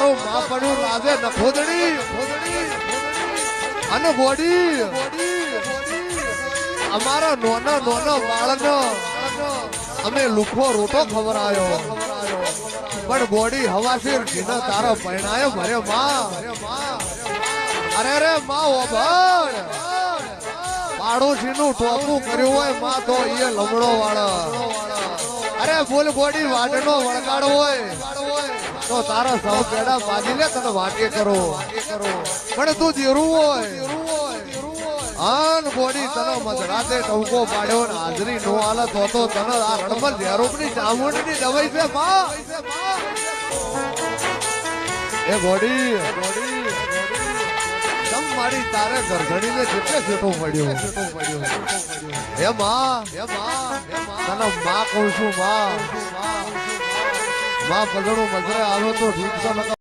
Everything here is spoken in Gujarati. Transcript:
તારો માં પડ્યો લાગે નખોદડી અને ગોડી અમારા નોના બાળનો અમે લુખો રોટો ખવરાયો પણ ગોડી હવાશીર ઘીનો તારો પરણાયો ભરે માં અરે રે માં ઓભણ પાડોશી નું ટોપું કર્યું હોય માં તો એ લમડો વાળા અરે બોલ ગોડી વાડનો વળગાડ હોય તો તારા સૌ પેડા બાજી લે તને વાટે કરો પણ તું જીરું હોય આન ગોડી તને મધરાતે ટવકો પાડ્યો ને હાજરી નો હાલત હોતો તને આ રણમલ ઝેરૂપની ચામુંડની દવાઈ છે માં એ ગોડી તમ મારી તારે ગરધણીને જેટલે છેટો પડ્યો હે માં તને માં કહું છું માં પગડું મજરે આવ્યો તો ઠીક છે